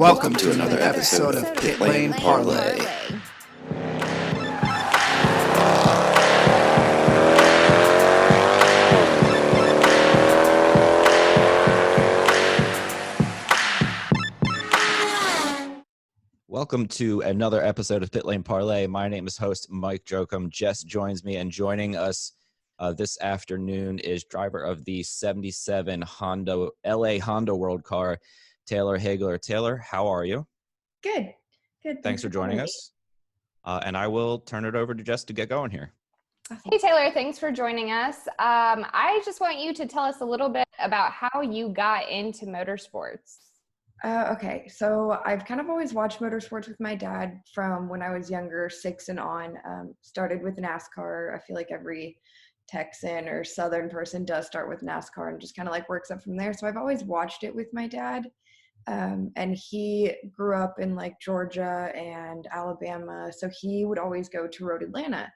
Welcome to another episode of Pit Lane Parlay. Welcome to another episode of Pit Lane Parlay. My name is host Mike Jokum. Jess joins me, and joining us this afternoon is driver of the 77 LA Honda World Car, Taylor Hagler. Taylor, how are you? Good. Thanks for joining us. And I will turn it over to Jess to get going here. Hey, Taylor, thanks for joining us. I just want you to tell us a little bit about how you got into motorsports. Okay, so I've kind of always watched motorsports with my dad from when I was younger, 6 and on. Started with NASCAR. I feel like every Texan or Southern person does start with NASCAR and just kind of like works up from there. So I've always watched it with my dad. And he grew up in like Georgia and Alabama. So he would always go to Road Atlanta.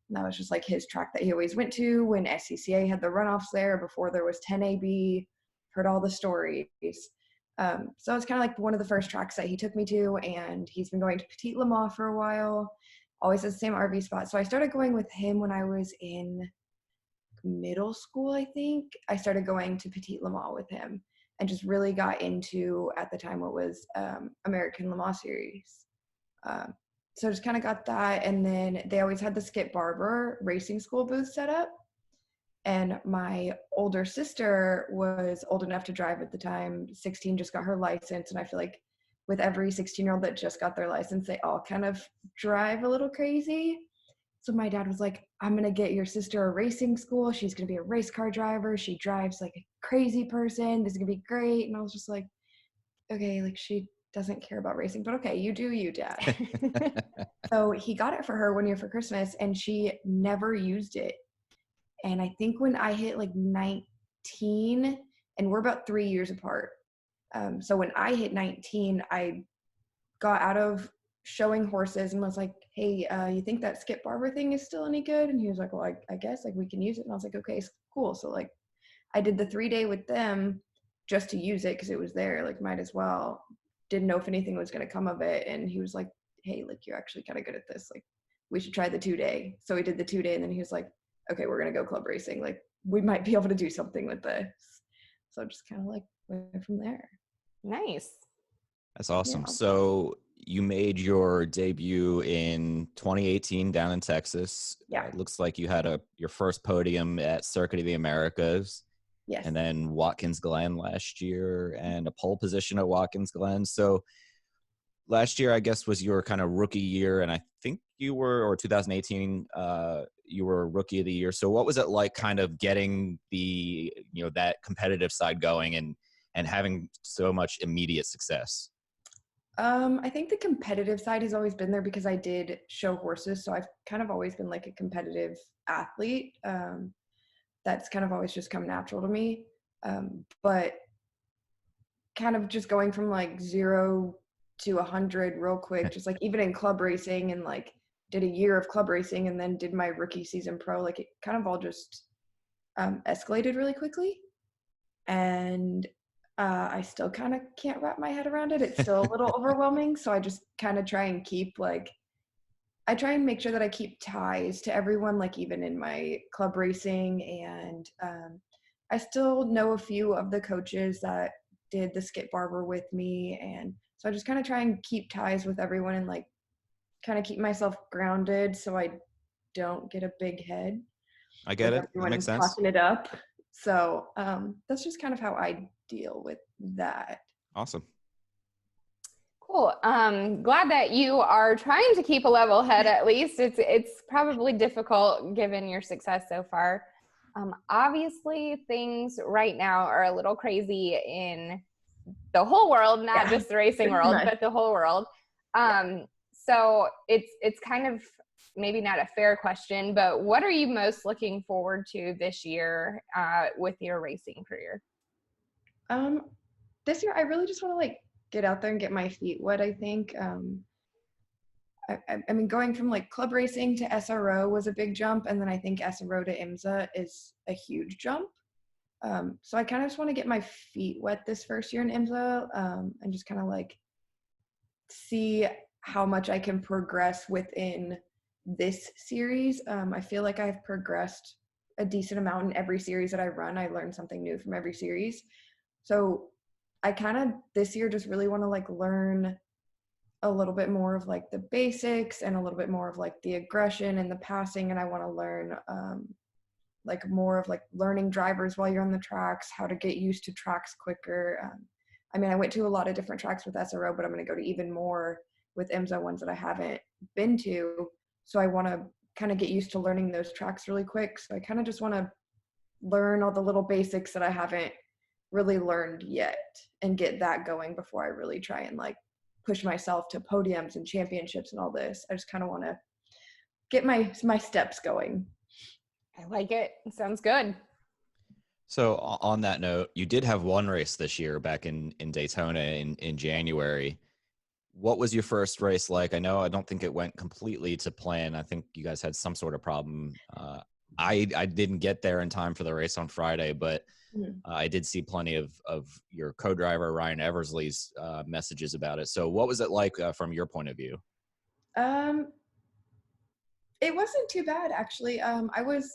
And that was just like his track that he always went to when SCCA had the runoffs there before there was 10AB. Heard all the stories. So it's kind of like one of the first tracks that he took me to, and he's been going to Petit Le Mans for a while, always at the same RV spot. So I started going with him when I was in middle school, I think. I started going to Petit Le Mans with him and just really got into, at the time, what was American Le Mans Series. So just kind of got that, and then they always had the Skip Barber racing school booth set up. And my older sister was old enough to drive at the time, 16, just got her license. And I feel like with every 16-year-old that just got their license, they all kind of drive a little crazy. So my dad was like, I'm going to get your sister a racing school. She's going to be a race car driver. She drives like a crazy person. This is going to be great. And I was just like, okay, like she doesn't care about racing, but okay, you do you, Dad. So he got it for her one year for Christmas, and she never used it. And I think when I hit like 19, and we're about 3 years apart. So when I hit 19, I got out of showing horses and was like, hey, you think that Skip Barber thing is still any good? And he was like, well, I guess like we can use it. And I was like, okay, cool. So like I did the 3-day with them just to use it because it was there, like might as well. Didn't know if anything was going to come of it. And he was like, hey, like you're actually kind of good at this. Like we should try the 2-day. So we did the 2-day, and then he was like, okay, we're going to go club racing. Like we might be able to do something with this. So just kind of like went from there. Nice. That's awesome. Yeah. So you made your debut in 2018 down in Texas. Yeah. It looks like you had your first podium at Circuit of the Americas. Yes. And then Watkins Glen last year and a pole position at Watkins Glen. So last year, I guess, was your kind of rookie year. And I think you were, or 2018, you were rookie of the year. So what was it like kind of getting the, that competitive side going and having so much immediate success? I think the competitive side has always been there because I did show horses. So I've kind of always been like a competitive athlete. That's kind of always just come natural to me. But kind of just going from like 0 to 100 real quick, just like even in club racing, and like did a year of club racing and then did my rookie season pro, like it kind of all just escalated really quickly. And I still kind of can't wrap my head around it. It's still a little overwhelming. So I just kind of try and I try and make sure that I keep ties to everyone, like even in my club racing. And I still know a few of the coaches that did the Skip Barber with me. And so I just kind of try and keep ties with everyone and like kind of keep myself grounded so I don't get a big head. I get it. That makes sense. Talking it up. So that's just kind of how I deal with that. Awesome. Cool. Glad that you are trying to keep a level head at least. It's probably difficult given your success so far. Obviously, things right now are a little crazy in the whole world, not just the racing world, but the whole world. So it's kind of maybe not a fair question, but what are you most looking forward to this year with your racing career? This year, I really just want to like get out there and get my feet wet, I think. I mean, going from like club racing to SRO was a big jump. And then I think SRO to IMSA is a huge jump. So I kind of just want to get my feet wet this first year in IMSA and just kind of like see how much I can progress within this series. I feel like I've progressed a decent amount in every series that I run. I learn something new from every series. So I kind of this year just really want to like learn a little bit more of like the basics and a little bit more of like the aggression and the passing. And I want to learn like more of like learning drivers while you're on the tracks, how to get used to tracks quicker. I mean, I went to a lot of different tracks with SRO, but I'm going to go to even more with IMSA ones that I haven't been to. So I want to kind of get used to learning those tracks really quick. So I kind of just want to learn all the little basics that I haven't really learned yet and get that going before I really try and like push myself to podiums and championships and all this. I just kind of want to get my steps going. I like it. It sounds good. So on that note, you did have one race this year back in Daytona in January. What was your first race like? I don't think it went completely to plan. I think you guys had some sort of problem. I didn't get there in time for the race on Friday, but I did see plenty of your co-driver Ryan Eversley's messages about it. So what was it like from your point of view? It wasn't too bad, actually. I was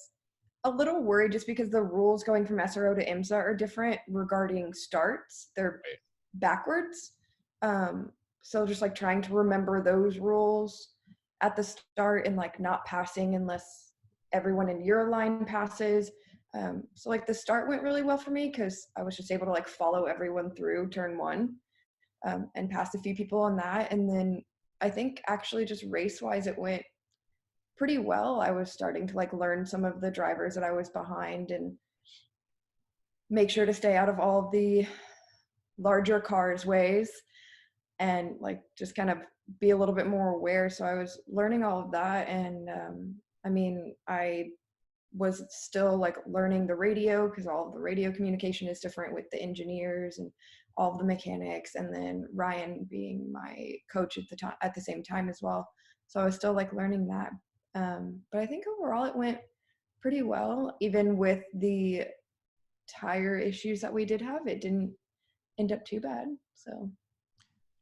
a little worried just because the rules going from SRO to IMSA are different regarding starts. They're backwards. So just like trying to remember those rules at the start and like not passing unless everyone in your line passes. So like the start went really well for me because I was just able to like follow everyone through turn one and pass a few people on that. And then I think actually just race-wise it went pretty well. I was starting to like learn some of the drivers that I was behind and make sure to stay out of all of the larger cars' ways and like just kind of be a little bit more aware. So I was learning all of that. And I mean, I was still like learning the radio because all of the radio communication is different with the engineers and all of the mechanics, and then Ryan being my coach at the same time as well. So I was still like learning that. But I think overall it went pretty well, even with the tire issues that we did have. It didn't end up too bad. So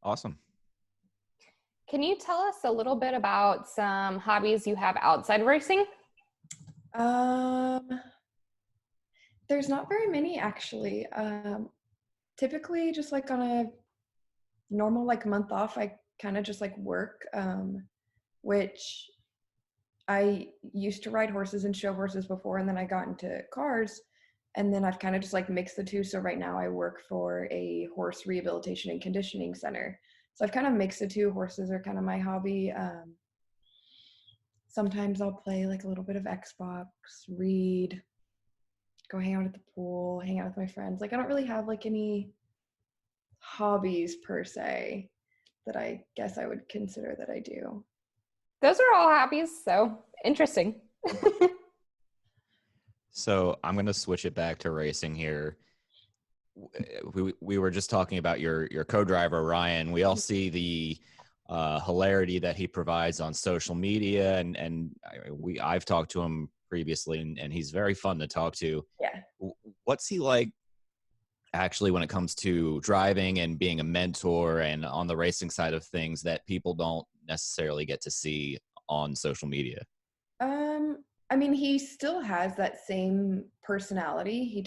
Awesome. Can you tell us a little bit about some hobbies you have outside racing? There's not very many actually. Typically just like on a normal like month off, I kind of just like work, which I used to ride horses and show horses before, and then I got into cars, and then I've kind of just like mixed the two. So right now I work for a horse rehabilitation and conditioning center. So I've kind of mixed the two. Horses are kind of my hobby. Sometimes I'll play like a little bit of Xbox, read, go hang out at the pool, hang out with my friends. Like I don't really have like any hobbies per se that I guess I would consider that I do. Those are all hobbies, so interesting. So I'm going to switch it back to racing here. We were just talking about your co-driver, Ryan. We all see the hilarity that he provides on social media, and I've talked to him previously, and he's very fun to talk to. Yeah. What's he like actually when it comes to driving and being a mentor and on the racing side of things that people don't necessarily get to see on social media? I mean, he still has that same personality. He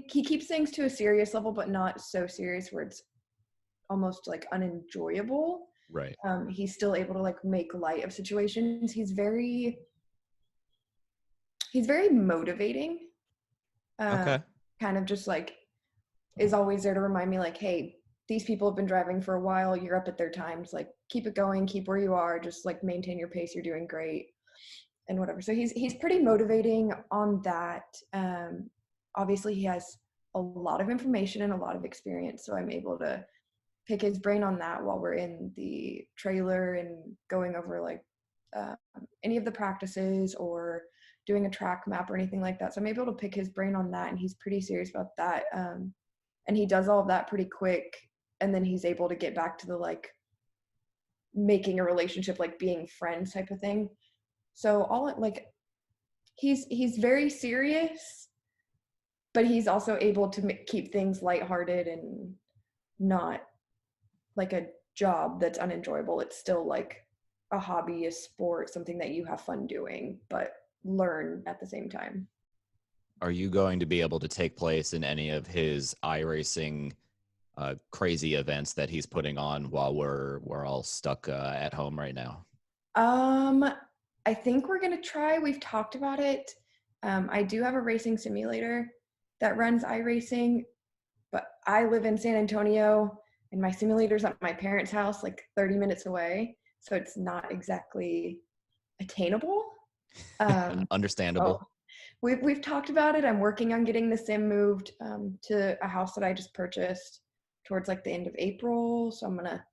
keeps things to a serious level, but not so serious where it's almost like unenjoyable. Right. He's still able to like make light of situations. He's very motivating. Okay. Kind of just like is always there to remind me like, hey, these people have been driving for a while. You're up at their times. Like, keep it going. Keep where you are. Just like maintain your pace. You're doing great, and whatever. So he's pretty motivating on that. Obviously, he has a lot of information and a lot of experience. So I'm able to pick his brain on that while we're in the trailer and going over like any of the practices or doing a track map or anything like that. So I'm able to pick his brain on that, and he's pretty serious about that. And he does all of that pretty quick. And then he's able to get back to the like making a relationship, like being friends type of thing. So all like he's very serious, but he's also able to keep things lighthearted and not like a job that's unenjoyable. It's still like a hobby, a sport, something that you have fun doing, but learn at the same time. Are you going to be able to take place in any of his iRacing crazy events that he's putting on while we're all stuck at home right now? I think we're gonna try. We've talked about it. I do have a racing simulator that runs iRacing, but I live in San Antonio and my simulator's at my parents' house, like 30 minutes away. So it's not exactly attainable. Understandable. So we've talked about it. I'm working on getting the sim moved to a house that I just purchased towards like the end of April. So I'm gonna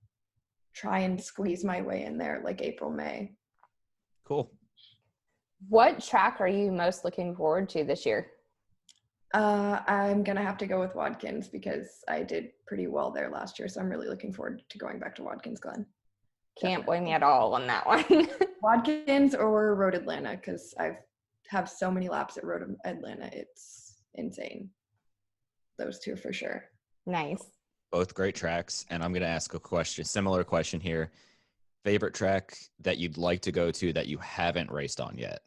try and squeeze my way in there like April, May. Cool. What track are you most looking forward to this year? I'm gonna have to go with Watkins because I did pretty well there last year. So I'm really looking forward to going back to Watkins Glen. Can't blame me at all on that one. Watkins or Road Atlanta, because I've have so many laps at Road Atlanta. It's insane. Those two for sure. Nice. Both great tracks. And I'm going to ask a question, similar question here. Favorite track that you'd like to go to that you haven't raced on yet?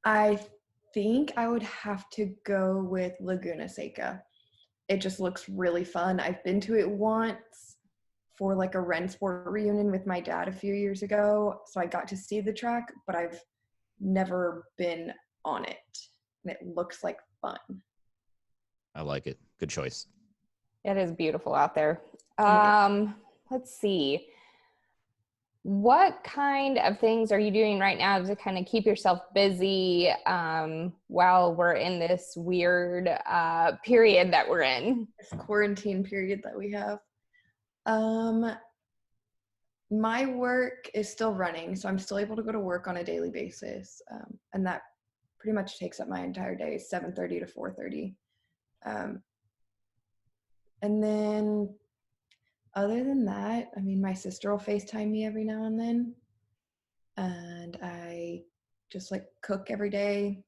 I think I would have to go with Laguna Seca. It just looks really fun. I've been to it once for like a Rennsport reunion with my dad a few years ago. So I got to see the track, but I've never been on it. And it looks like fun. I like it. Good choice. It is beautiful out there. Let's see. What kind of things are you doing right now to kind of keep yourself busy while we're in this weird period that we're in? This quarantine period that we have. My work is still running, so I'm still able to go to work on a daily basis. And that pretty much takes up my entire day, 7:30 to 4:30. And then other than that, I mean, my sister will FaceTime me every now and then. And I just like cook every day,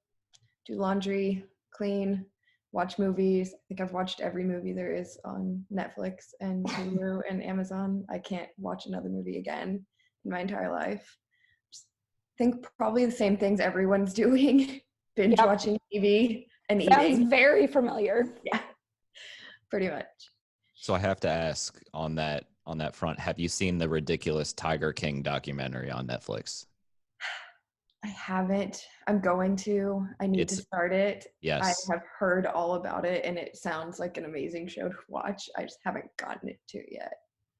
do laundry, clean, watch movies. I think I've watched every movie there is on Netflix and Hulu and Amazon. I can't watch another movie again in my entire life. Just think probably the same things everyone's doing. Binge watching TV and Sounds eating. very familiar. Yeah, pretty much. So I have to ask on that front, have you seen the ridiculous Tiger King documentary on Netflix? I haven't. I'm going to. I need to start it. Yes. I have heard all about it, and it sounds like an amazing show to watch. I just haven't gotten it to it yet.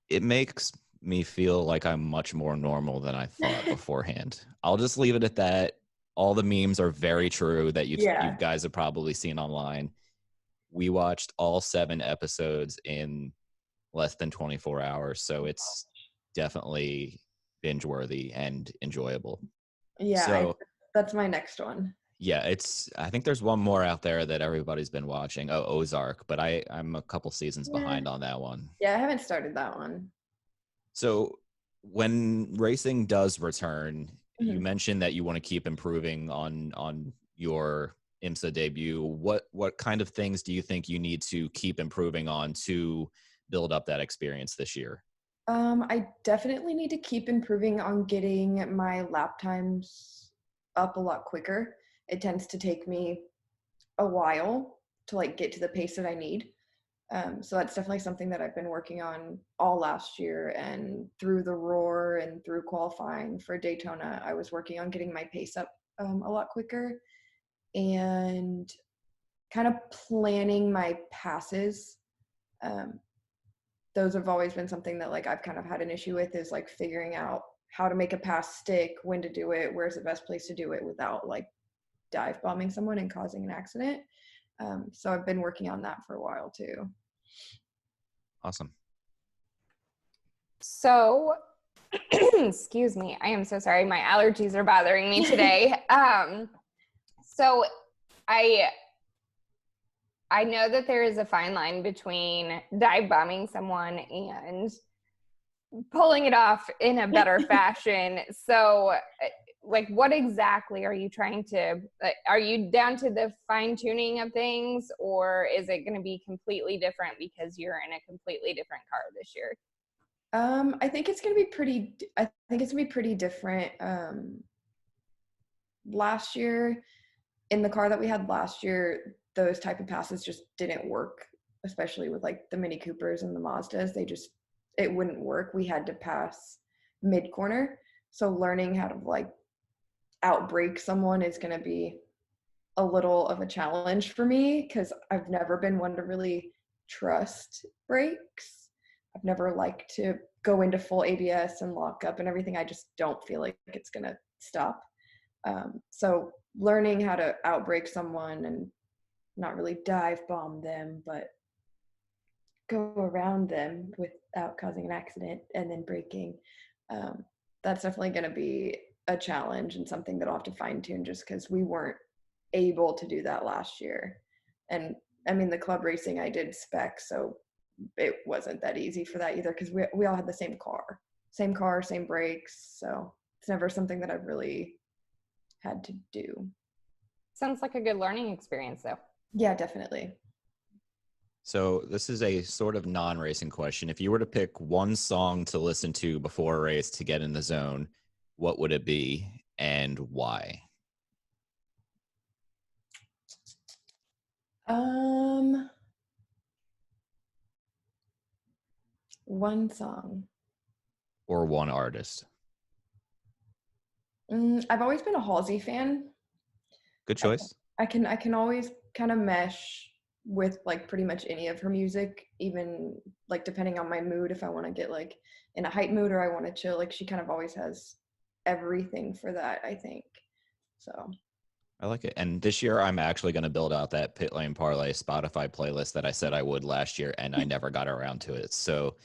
It makes me feel like I'm much more normal than I thought beforehand. I'll just leave it at that. All the memes are very true that you guys have probably seen online. We watched all 7 episodes in less than 24 hours, so it's definitely binge-worthy and enjoyable. Yeah, so, that's my next one. Yeah, I think there's one more out there that everybody's been watching. Oh, Ozark, but I'm a couple seasons behind on that one. Yeah, I haven't started that one. So when racing does return, you mentioned that you want to keep improving on your IMSA debut. What kind of things do you think you need to keep improving on to build up that experience this year? I definitely need to keep improving on getting my lap times up a lot quicker. It tends to take me a while to like get to the pace that I need. So that's definitely something that I've been working on all last year, and through the Roar and through qualifying for Daytona, I was working on getting my pace up a lot quicker and kind of planning my passes. Those have always been something that like I've kind of had an issue with, is like figuring out how to make a pass stick, when to do it, where's the best place to do it without like dive bombing someone and causing an accident. So I've been working on that for a while too. Awesome. So, excuse me, I am so sorry. My allergies are bothering me today. So I know that there is a fine line between dive bombing someone and pulling it off in a better fashion. So like, what exactly are you trying to, like, are you down to the fine tuning of things, or is it going to be completely different because you're in a completely different car this year? I think it's going to be pretty different. Last year, in the car that we had last year, those type of passes just didn't work, especially with like the Mini Coopers and the Mazdas. It wouldn't work. We had to pass mid corner. So learning how to like outbrake someone is going to be a little of a challenge for me because I've never been one to really trust brakes. I've never liked to go into full ABS and lock up and everything. I just don't feel like it's going to stop. So learning how to outbrake someone and not really dive bomb them, but go around them without causing an accident and then braking, that's definitely going to be a challenge and something that I'll have to fine tune just because we weren't able to do that last year. And I mean, the club racing I did spec, so it wasn't that easy for that either because we all had the same car, same brakes. So it's never something that I've really had to do. Sounds like a good learning experience, though. Yeah, definitely. So this is a sort of non-racing question. If you were to pick one song to listen to before a race to get in the zone, what would it be and why? One song. Or one artist? I've always been a Halsey fan. Good choice. I can always kind of mesh with like pretty much any of her music, even like depending on my mood, if I want to get like in a hype mood or I want to chill, like she kind of always has everything for that, I think. So I like it. And this year I'm actually going to build out that Pit Lane Parlay Spotify playlist that I said I would last year, and I never got around to it. So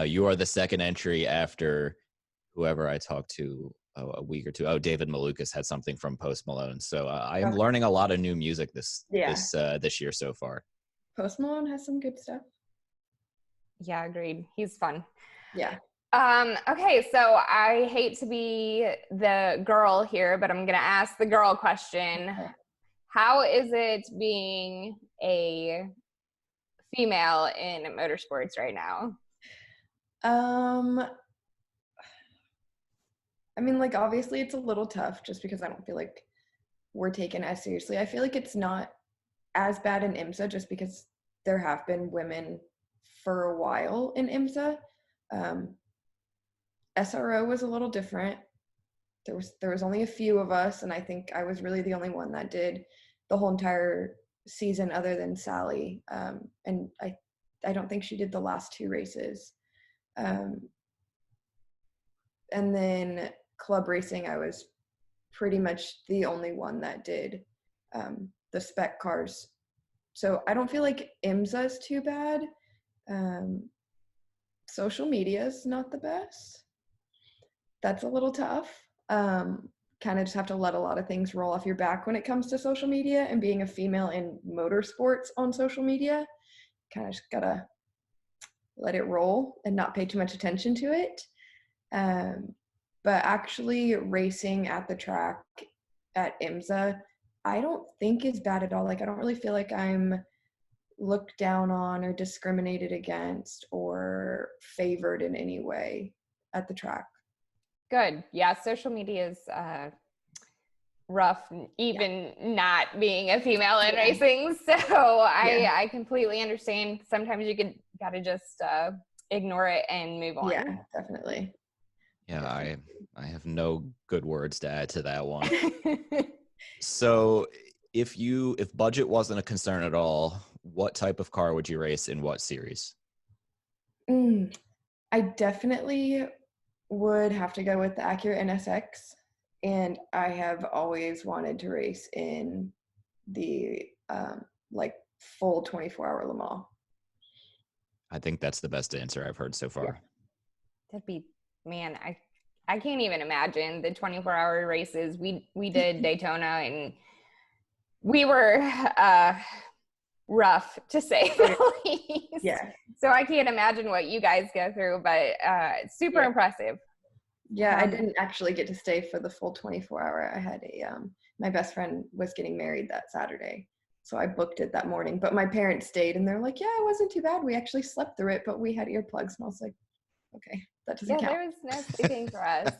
you are the second entry after whoever I talked to a week or two. Oh, David Malukas had something from Post Malone. So I am learning a lot of new music this year so far. Post Malone has some good stuff. Yeah, agreed. He's fun. Yeah. Okay, so I hate to be the girl here, but I'm going to ask the girl question. Okay. How is it being a female in motorsports right now? I mean, like, obviously it's a little tough just because I don't feel like we're taken as seriously. I feel like it's not as bad in IMSA just because there have been women for a while in IMSA. SRO was a little different. There was only a few of us, and I think I was really the only one that did the whole entire season other than Sally. And I don't think she did the last two races. And then club racing, I was pretty much the only one that did the spec cars. So I don't feel like IMSA is too bad. Social media is not the best. That's a little tough. Kind of just have to let a lot of things roll off your back when it comes to social media, and being a female in motorsports on social media, kind of just gotta let it roll and not pay too much attention to it. But actually racing at the track at IMSA, I don't think is bad at all. Like, I don't really feel like I'm looked down on or discriminated against or favored in any way at the track. Good. Yeah, social media is rough, even not being a female in racing. So I completely understand. Sometimes you gotta just ignore it and move on. Yeah, definitely. Yeah, I have no good words to add to that one. So if budget wasn't a concern at all, what type of car would you race in what series? I definitely would have to go with the Acura NSX, and I have always wanted to race in the like full 24-hour Le Mans. I think that's the best answer I've heard so far. Yeah. That'd be, man, I can't even imagine the 24-hour races. We did Daytona, and we were rough, to say the least. Yeah. So I can't imagine what you guys go through, but super impressive. Yeah, I didn't actually get to stay for the full 24-hour. I had my best friend was getting married that Saturday, so I booked it that morning. But my parents stayed, and they're like, "Yeah, it wasn't too bad. We actually slept through it, but we had earplugs." And I was like, "Okay, that doesn't count." There was no sleeping for us.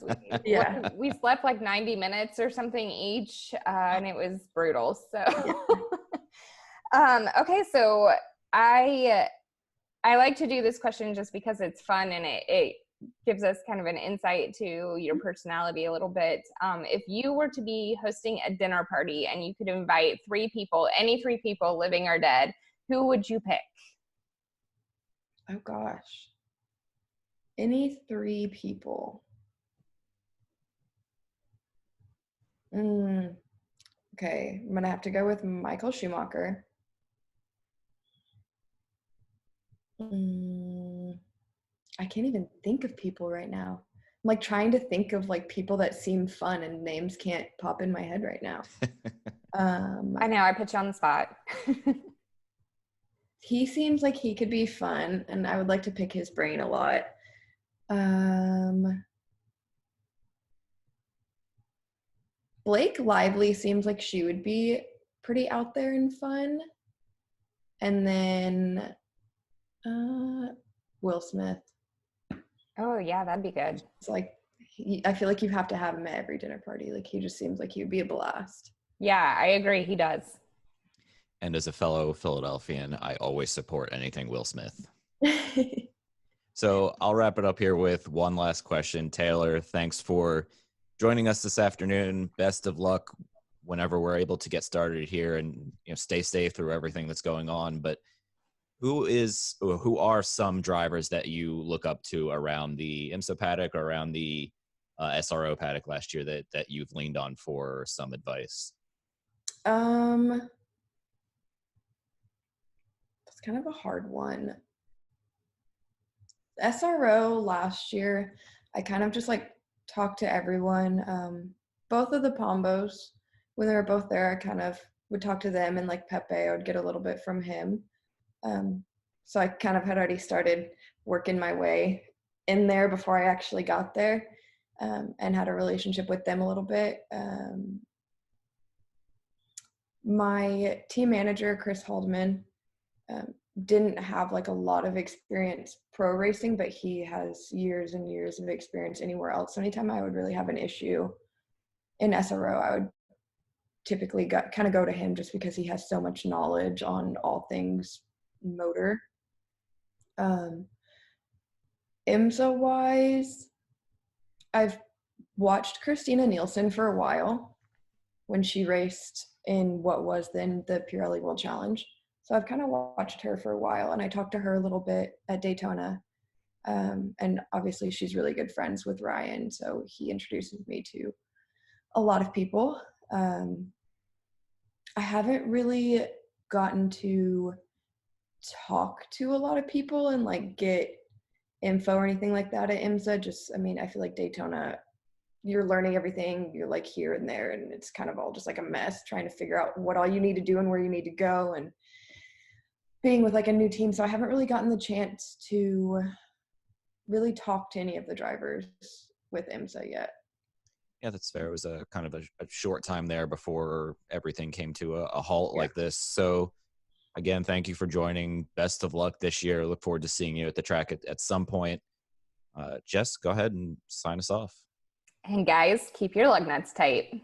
Yeah. We slept like 90 minutes or something each, and it was brutal. So, okay, so I like to do this question just because it's fun and it gives us kind of an insight to your personality a little bit. If you were to be hosting a dinner party and you could invite 3 people, any 3 people, living or dead, who would you pick? Oh gosh. Any 3 people. Okay, I'm gonna have to go with Michael Schumacher. I can't even think of people right now. I'm like trying to think of like people that seem fun and names can't pop in my head right now. I know, I put you on the spot. He seems like he could be fun, and I would like to pick his brain a lot. Blake Lively seems like she would be pretty out there and fun. And then Will Smith. Oh yeah, that'd be good. It's like I feel like you have to have him at every dinner party. Like he just seems like he would be a blast. Yeah, I agree. He does. And as a fellow Philadelphian, I always support anything Will Smith. So I'll wrap it up here with one last question. Taylor, thanks for joining us this afternoon. Best of luck whenever we're able to get started here, and stay safe through everything that's going on. But who are some drivers that you look up to around the IMSA paddock or around the SRO paddock last year that you've leaned on for some advice? It's kind of a hard one. SRO last year, I kind of just like talked to everyone. Both of the Pombos, when they were both there, I kind of would talk to them, and like Pepe, I would get a little bit from him. So I kind of had already started working my way in there before I actually got there, and had a relationship with them a little bit. My team manager, Chris Haldeman, didn't have like a lot of experience pro racing, but he has years and years of experience anywhere else. So anytime I would really have an issue in SRO, I would typically kind of go to him just because he has so much knowledge on all things motor. IMSA wise, I've watched Christina Nielsen for a while when she raced in what was then the Pirelli World Challenge. So I've kind of watched her for a while, and I talked to her a little bit at Daytona. And obviously she's really good friends with Ryan, so he introduces me to a lot of people. I haven't really gotten to talk to a lot of people and like get info or anything like that at IMSA. I feel like Daytona, you're learning everything. You're like here and there, and it's kind of all just like a mess trying to figure out what all you need to do and where you need to go, and being with like a new team. So I haven't really gotten the chance to really talk to any of the drivers with IMSA yet. Yeah, that's fair. It was a kind of a short time there before everything came to a halt like this. So again, thank you for joining. Best of luck this year. Look forward to seeing you at the track at some point. Jess, go ahead and sign us off. And guys, keep your lug nuts tight.